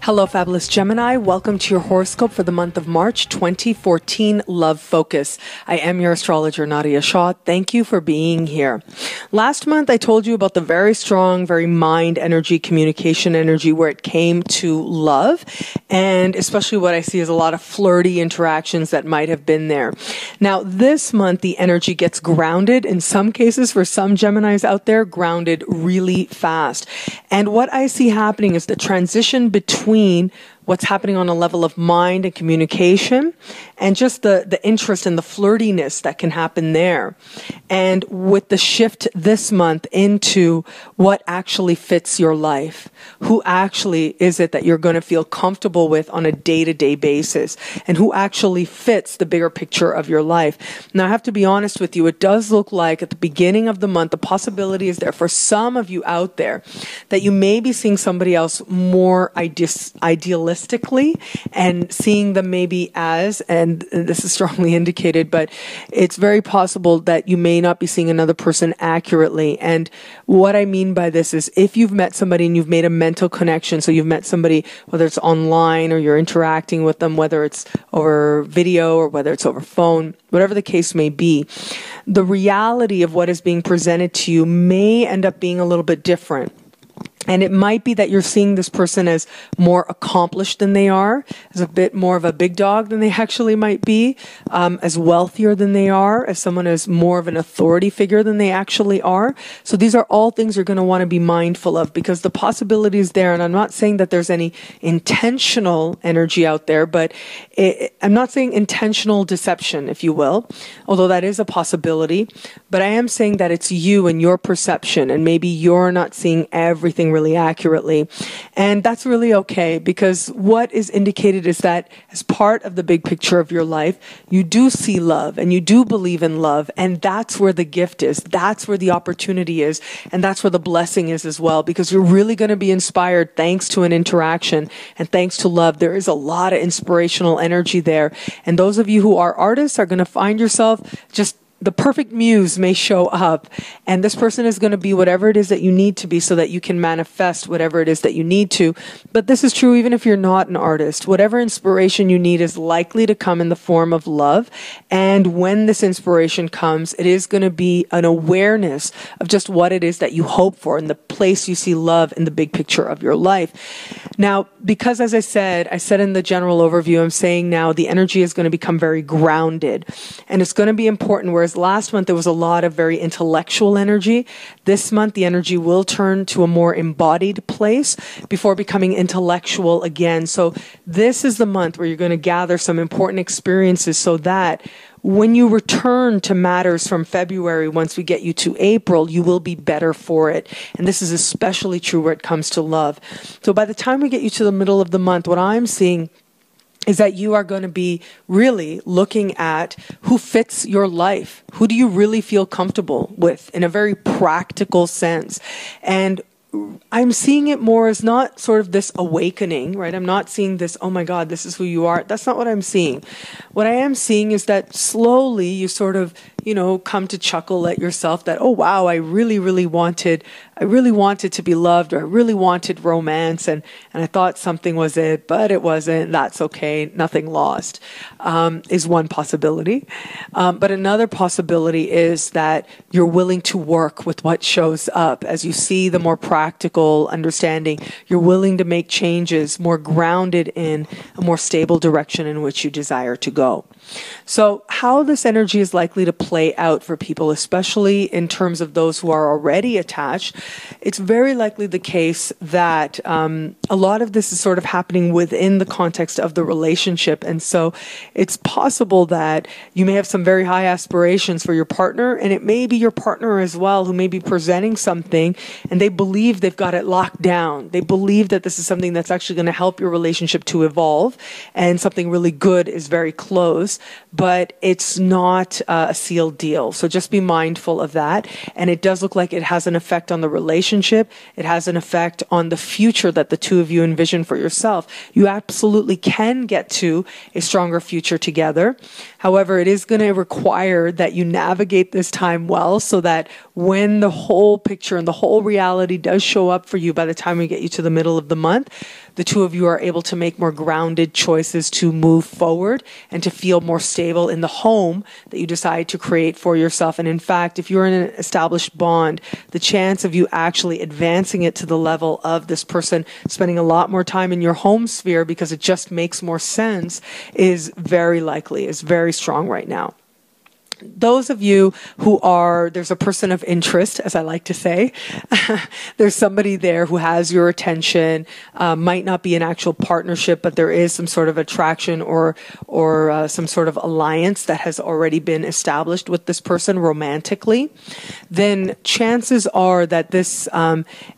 Hello, fabulous Gemini. Welcome to your horoscope for the month of March 2014, Love Focus. I am your astrologer, Nadiya Shah. Thank you for being here. Last month, I told you about the very strong, very mind energy, communication energy where it came to love, and especially what I see is a lot of flirty interactions that might have been there. Now, this month, the energy gets grounded. In some cases, for some Geminis out there, grounded really fast. And what I see happening is the transition between what's happening on a level of mind and communication and just the interest and the flirtiness that can happen there. And with the shift this month into what actually fits your life, who actually is it that you're going to feel comfortable with on a day-to-day basis, and who actually fits the bigger picture of your life. Now, I have to be honest with you, it does look like at the beginning of the month, the possibility is there for some of you out there that you may be seeing somebody else more idealistically and seeing them maybe as, and this is strongly indicated, but it's very possible that you may not be seeing another person accurately. And what I mean by this is if you've met somebody and you've made a mental connection, so you've met somebody, whether it's online or you're interacting with them, whether it's over video or whether it's over phone, whatever the case may be, the reality of what is being presented to you may end up being a little bit different. And it might be that you're seeing this person as more accomplished than they are, as a bit more of a big dog than they actually might be, as wealthier than they are, as someone as more of an authority figure than they actually are. So these are all things you're going to want to be mindful of because the possibility is there. And I'm not saying that there's any intentional energy out there, but I'm not saying intentional deception, if you will, although that is a possibility. But I am saying that it's you and your perception, and maybe you're not seeing everything really accurately. And that's really okay because what is indicated is that as part of the big picture of your life, you do see love and you do believe in love. And that's where the gift is. That's where the opportunity is. And that's where the blessing is as well, because you're really going to be inspired thanks to an interaction and thanks to love. There is a lot of inspirational energy there. And those of you who are artists are going to find yourself just the perfect muse may show up, and this person is going to be whatever it is that you need to be so that you can manifest whatever it is that you need to. But this is true even if you're not an artist. Whatever inspiration you need is likely to come in the form of love. And when this inspiration comes, it is going to be an awareness of just what it is that you hope for and the place you see love in the big picture of your life. Now, because as I said in the general overview, I'm saying now the energy is going to become very grounded, and it's going to be important. Whereas last month there was a lot of very intellectual energy, this month the energy will turn to a more embodied place before becoming intellectual again. So this is the month where you're going to gather some important experiences so that when you return to matters from February, once we get you to April, you will be better for it. And this is especially true where it comes to love. So by the time we get you to the middle of the month, what I'm seeing is that you are going to be really looking at who fits your life. Who do you really feel comfortable with in a very practical sense? And I'm seeing it more as not sort of this awakening, right? I'm not seeing this, oh my God, this is who you are. That's not what I'm seeing. What I am seeing is that slowly you sort of, come to chuckle at yourself that, oh wow, I really wanted to be loved, or I really wanted romance, and I thought something was it, but it wasn't. That's okay. Nothing lost, is one possibility. But another possibility is that you're willing to work with what shows up as you see the more practical understanding. You're willing to make changes more grounded in a more stable direction in which you desire to go. So how this energy is likely to play out for people, especially in terms of those who are already attached, it's very likely the case that a lot of this is sort of happening within the context of the relationship. And so it's possible that you may have some very high aspirations for your partner, and it may be your partner as well who may be presenting something and they believe they've got it locked down. They believe that this is something that's actually going to help your relationship to evolve and something really good is very close, but it's not a sealed deal. So just be mindful of that. And it does look like it has an effect on the relationship. It has an effect on the future that the two of you envision for yourself. You absolutely can get to a stronger future together. However, it is going to require that you navigate this time well so that when the whole picture and the whole reality does show up for you by the time we get you to the middle of the month, the two of you are able to make more grounded choices to move forward and to feel more stable in the home that you decide to create for yourself. And in fact, if you're in an established bond, the chance of you actually advancing it to the level of this person spending a lot more time in your home sphere because it just makes more sense is very likely, is very strong right now. Those of you who are, there's a person of interest, as I like to say, there's somebody there who has your attention, might not be an actual partnership, but there is some sort of attraction or some sort of alliance that has already been established with this person romantically, then chances are that this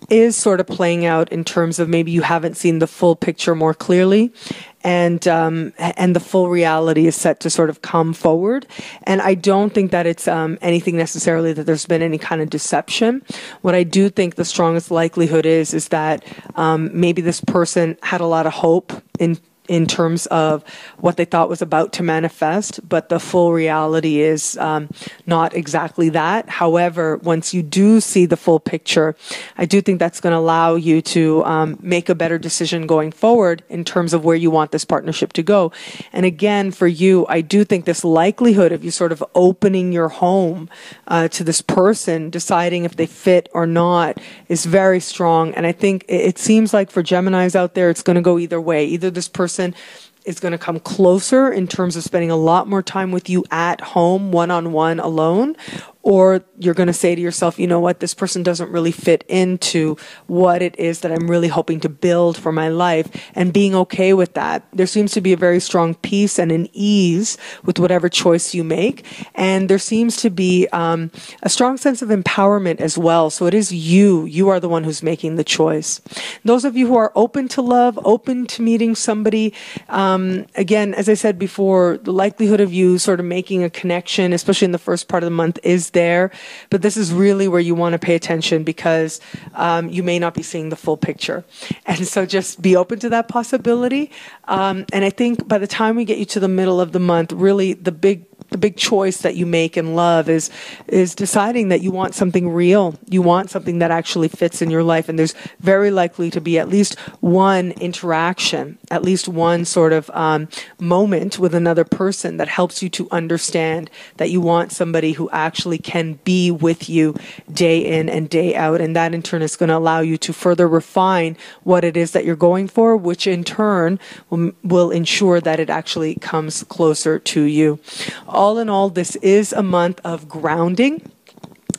is sort of playing out in terms of maybe you haven't seen the full picture more clearly. And the full reality is set to sort of come forward. And I don't think that it's anything necessarily that there's been any kind of deception. What I do think the strongest likelihood is that maybe this person had a lot of hope in terms of what they thought was about to manifest, but the full reality is not exactly that. However, once you do see the full picture, I do think that's going to allow you to make a better decision going forward in terms of where you want this partnership to go. And again, for you, I do think this likelihood of you sort of opening your home to this person, deciding if they fit or not, is very strong. And I think it seems like for Geminis out there, it's going to go either way. Either this person is going to come closer in terms of spending a lot more time with you at home, one-on-one, alone, or you're going to say to yourself, you know what, this person doesn't really fit into what it is that I'm really hoping to build for my life, and being okay with that. There seems to be a very strong peace and an ease with whatever choice you make, and there seems to be a strong sense of empowerment as well. So it is you are the one who's making the choice. Those of you who are open to love, open to meeting somebody, again, as I said before, the likelihood of you sort of making a connection, especially in the first part of the month, is there, but this is really where you want to pay attention because you may not be seeing the full picture. And so just be open to that possibility. And I think by the time we get you to the middle of the month, really the big choice that you make in love is deciding that you want something real. You want something that actually fits in your life. And there's very likely to be at least one interaction, at least one sort of moment with another person that helps you to understand that you want somebody who actually can be with you day in and day out. And that in turn is going to allow you to further refine what it is that you're going for, which in turn will ensure that it actually comes closer to you. All in all, this is a month of grounding.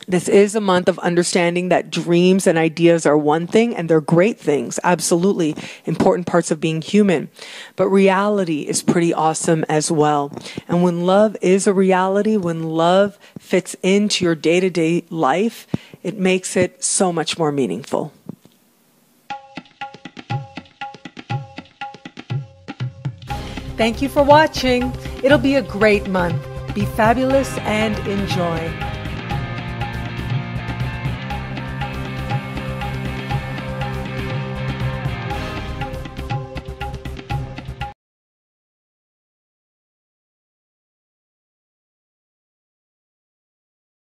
This is a month of understanding that dreams and ideas are one thing, and they're great things, absolutely important parts of being human. But reality is pretty awesome as well. And when love is a reality, when love fits into your day-to-day life, it makes it so much more meaningful. Thank you for watching. It'll be a great month. Be fabulous and enjoy.